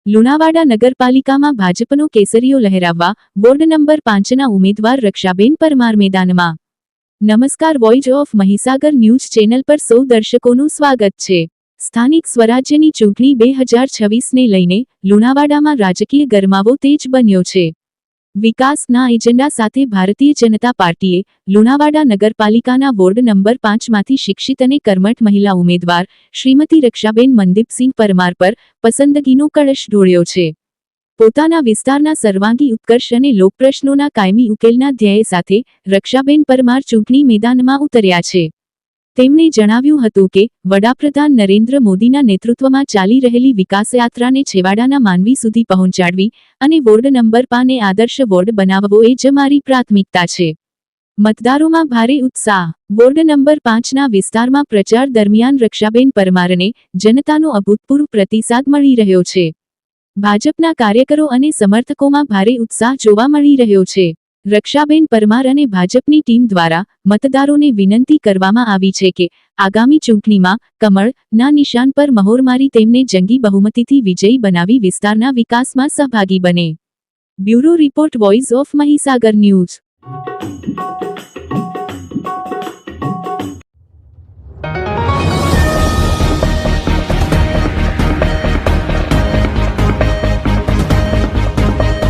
લુણાવાડા નગરપાલિકામાં ભાજપનો કેસરીયો લહેરાવવા ward number 5ના ઉમેદવાર રક્ષાબેન પરમાર મેદાનમાં. નમસ્કાર, voice of Mahisagar news channel પર સૌ દર્શકોનું સ્વાગત છે. સ્થાનિક સ્વરાજ્યની ચૂંટણી 2026ને લઈને લુણાવાડામાં રાજકીય ગરમાવો તેજ બન્યો છે. વિકાસના એજન્ડા સાથે ભારતીય જનતા પાર્ટીએ લુણાવાડા નગરપાલિકાના વોર્ડ નંબર 5માંથી શિક્ષિત અને કર્મઠ મહિલા ઉમેદવાર શ્રીમતી રક્ષાબેન મનદીપસિંહ પરમાર પર પસંદગીનો કળશ ઢોળ્યો છે. પોતાના વિસ્તારના સર્વાંગી ઉત્કર્ષ અને લોકપ્રશ્નોના કાયમી ઉકેલના ધ્યેય સાથે રક્ષાબેન પરમાર ચૂંટણી મેદાનમાં ઉતર્યા છે. તેમણે જણાવ્યું હતું કે વડાપ્રધાન નરેન્દ્ર મોદીના નેતૃત્વમાં ચાલી રહેલી વિકાસયાત્રાને છેવાડાના માનવી સુધી પહોંચાડવી અને વોર્ડ નંબર 5ને આદર્શ વોર્ડ બનાવવો એ જ મારી પ્રાથમિકતા છે. મતદારોમાં ભારે ઉત્સાહ. વોર્ડ નંબર 5ના વિસ્તારમાં પ્રચાર દરમિયાન રક્ષાબેન પરમારને જનતાનો અભૂતપૂર્વ પ્રતિસાદ મળી રહ્યો છે. ભાજપના કાર્યકરો અને સમર્થકોમાં ભારે ઉત્સાહ જોવા મળી રહ્યો છે. રક્ષાબેન પરમાર અને ભાજપની ટીમ દ્વારા મતદારોને વિનંતી કરવામાં આવી છે કે આગામી ચૂંટણીમાં કમળના નિશાન પર મહોર મારી તેમને જંગી બહુમતીથી વિજયી બનાવી વિસ્તારના વિકાસમાં સહભાગી બને. Bureau report, voice of Mahisagar news.